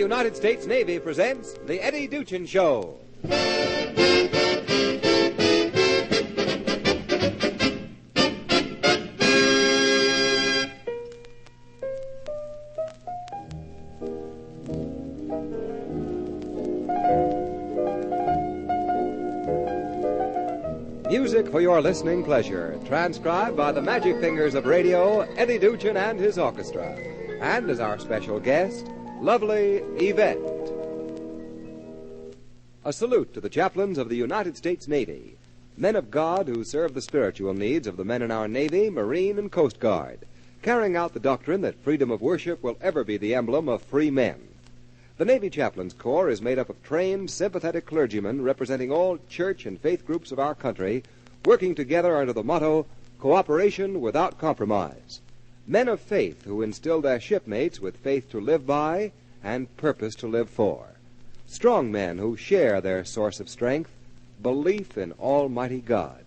United States Navy presents the Eddy Duchin Show. Music for your listening pleasure, transcribed by the magic fingers of radio, Eddy Duchin and his orchestra. And as our special guest, lovely Yvette. A salute to the chaplains of the United States Navy, men of God who serve the spiritual needs of the men in our Navy, Marine, and Coast Guard, carrying out the doctrine that freedom of worship will ever be the emblem of free men. The Navy Chaplains Corps is made up of trained, sympathetic clergymen representing all church and faith groups of our country, working together under the motto, cooperation without compromise. Men of faith who instill their shipmates with faith to live by and purpose to live for. Strong men who share their source of strength, belief in Almighty God.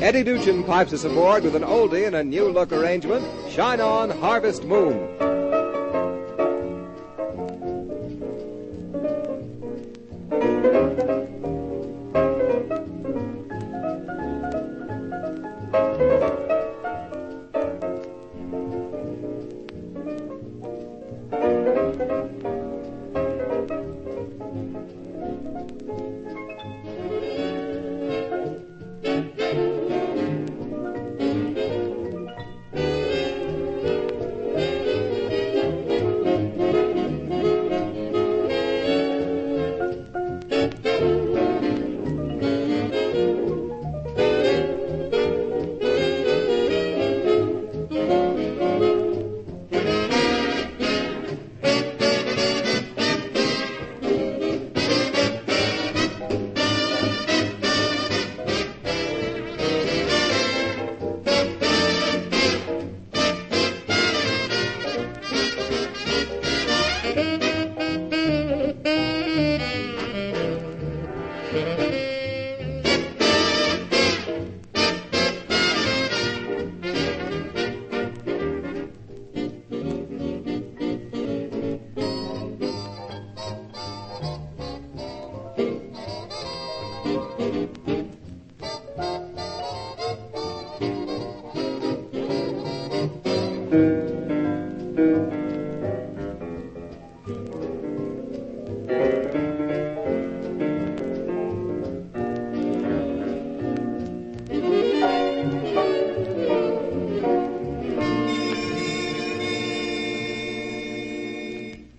Eddy Duchin pipes us aboard with an oldie and a new look arrangement, Shine On, Harvest Moon.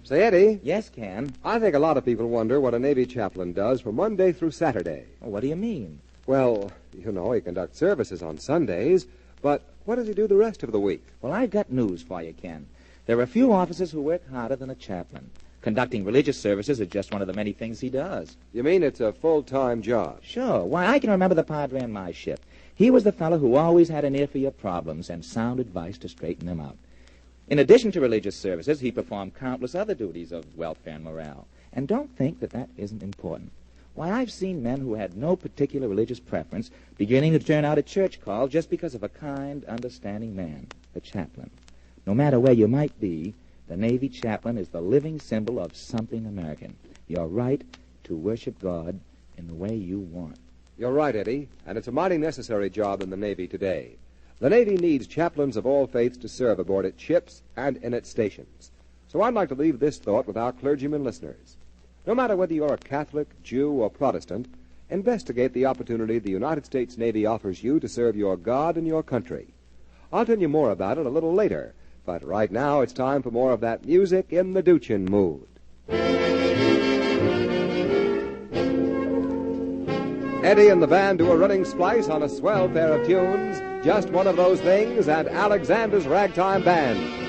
Say, Eddie. Yes, Ken? I think a lot of people wonder what a Navy chaplain does from Monday through Saturday. Well, what do you mean? Well, you know, he conducts services on Sundays, but what does he do the rest of the week? Well, I've got news for you, Ken. There are few officers who work harder than a chaplain. Conducting religious services is just one of the many things he does. You mean it's a full-time job? Sure. Why, I can remember the padre on my ship. He was the fellow who always had an ear for your problems and sound advice to straighten them out. In addition to religious services, he performed countless other duties of welfare and morale. And don't think that that isn't important. Why, I've seen men who had no particular religious preference beginning to turn out at church call just because of a kind, understanding man, the chaplain. No matter where you might be, the Navy chaplain is the living symbol of something American. Your right to worship God in the way you want. You're right, Eddie, and it's a mighty necessary job in the Navy today. The Navy needs chaplains of all faiths to serve aboard its ships and in its stations. So I'd like to leave this thought with our clergymen listeners. No matter whether you're a Catholic, Jew, or Protestant, investigate the opportunity the United States Navy offers you to serve your God and your country. I'll tell you more about it a little later, but right now it's time for more of that music in the Duchin mood. Eddy and the band do a running splice on a swell pair of tunes, Just One of Those Things, and Alexander's Ragtime Band.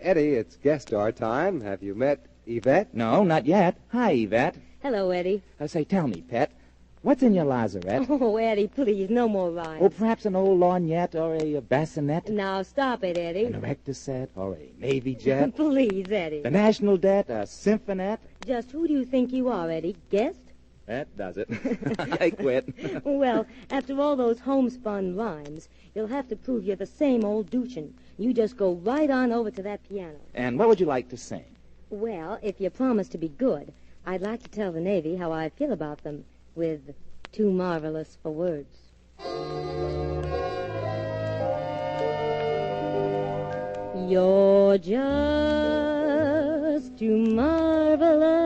Eddie, it's guest star time. Have you met Yvette? No, not yet. Hi, Yvette. Hello, Eddie. Say, tell me, pet, what's in your lazarette? Oh, Eddie, please, no more rhymes. Oh, perhaps an old lorgnette or a bassinet? Now, stop it, Eddie. An erector set or a Navy jet? Please, Eddie. The National Debt, a symphonette? Just who do you think you are, Eddie? Guest? That does it. I quit. Well, after all those homespun rhymes, you'll have to prove you're the same old Duchin. You just go right on over to that piano. And what would you like to sing? Well, if you promise to be good, I'd like to tell the Navy how I feel about them with Too Marvelous for Words. You're just too marvelous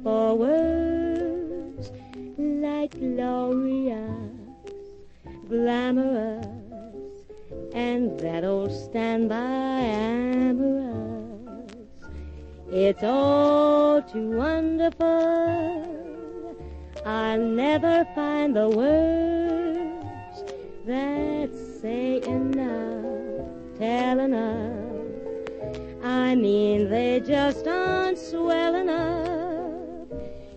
for words, like glorious, glamorous, and that old standby amorous. It's all too wonderful. I'll never find the words that say enough, tell enough. I mean, they just aren't swell enough.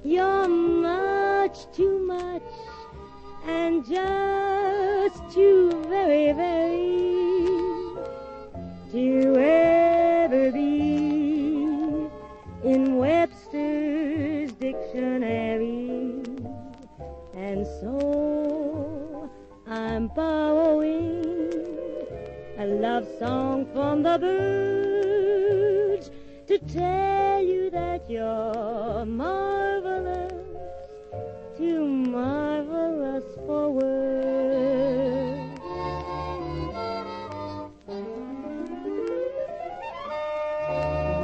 You're much too much and just too very, very to ever be in Webster's dictionary. And so I'm borrowing a love song from the birds to tell you that you're marvelous, too marvelous for words.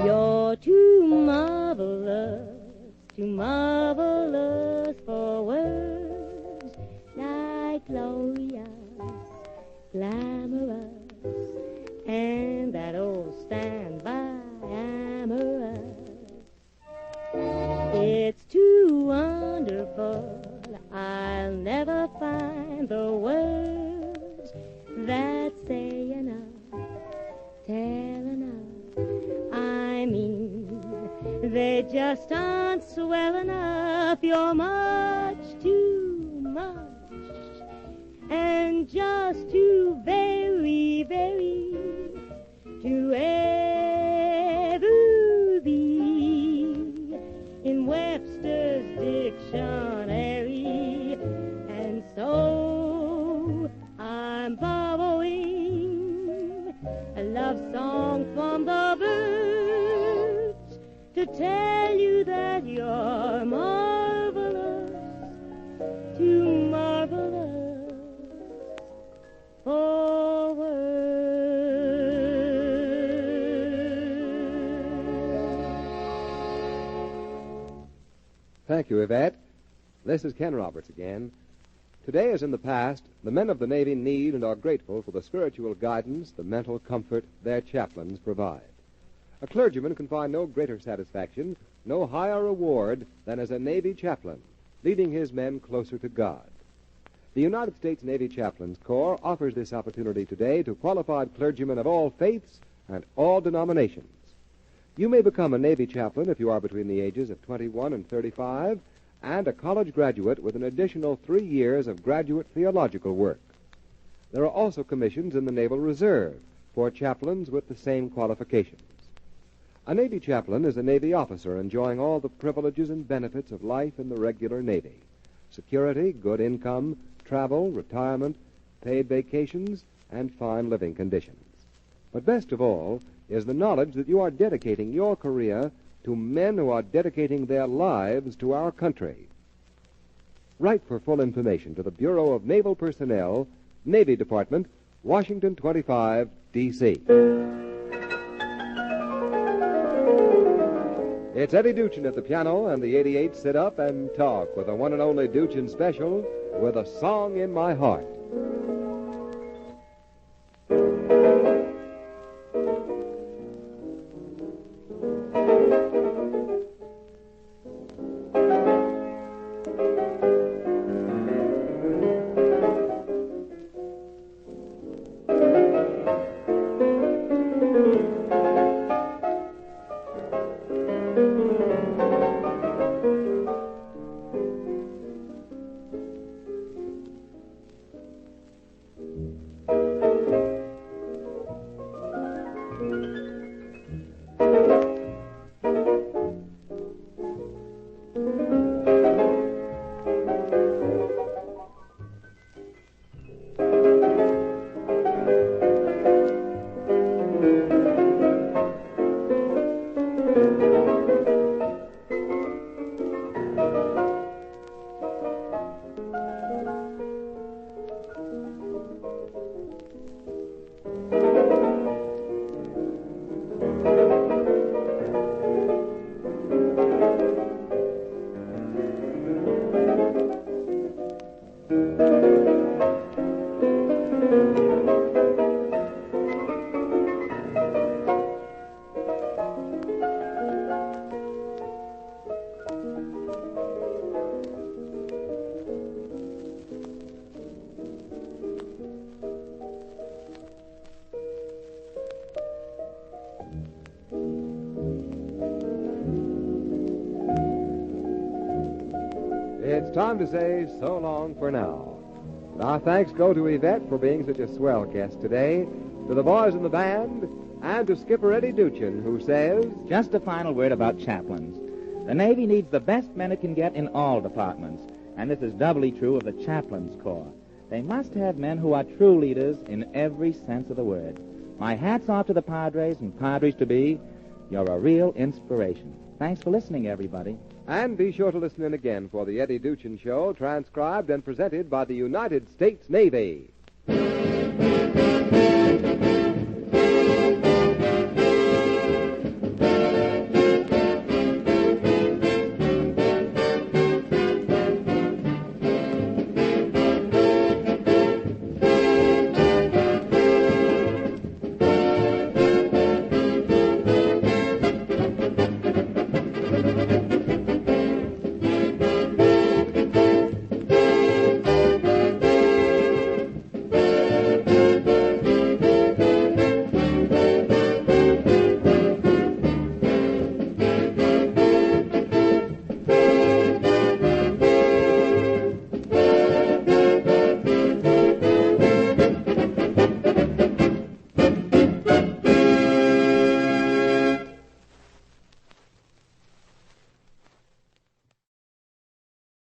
You're too marvelous for words, like glorious, glamorous, and that old standby amorous. It's too wonderful, I'll never find the words that say enough, tell enough. I mean, they just aren't swell enough. You're much too much and just too very, very to ever be in Webster's dictionary. And so I'm borrowing a love song from the birds to tell you that you're marvelous, too marvelous for words. Thank you, Yvette. This is Ken Roberts again. Today, as in the past, the men of the Navy need and are grateful for the spiritual guidance, the mental comfort their chaplains provide. A clergyman can find no greater satisfaction, no higher reward than as a Navy chaplain, leading his men closer to God. The United States Navy Chaplains Corps offers this opportunity today to qualified clergymen of all faiths and all denominations. You may become a Navy chaplain if you are between the ages of 21 and 35 and a college graduate with an additional 3 years of graduate theological work. There are also commissions in the Naval Reserve for chaplains with the same qualifications. A Navy chaplain is a Navy officer enjoying all the privileges and benefits of life in the regular Navy: security, good income, travel, retirement, paid vacations, and fine living conditions. But best of all is the knowledge that you are dedicating your career to men who are dedicating their lives to our country. Write for full information to the Bureau of Naval Personnel, Navy Department, Washington 25, D.C. It's Eddy Duchin at the piano, and the 88 sit up and talk with the one and only Duchin special, With a Song in My Heart. time to say so long for now. And our thanks go to Yvette for being such a swell guest today, to the boys in the band, and to Skipper Eddy Duchin, who says... Just a final word about chaplains. The Navy needs the best men it can get in all departments, and this is doubly true of the Chaplains Corps. They must have men who are true leaders in every sense of the word. My hat's off to the Padres and Padres-to-be. You're a real inspiration. Thanks for listening, everybody. And be sure to listen in again for the Eddy Duchin Show, transcribed and presented by the United States Navy.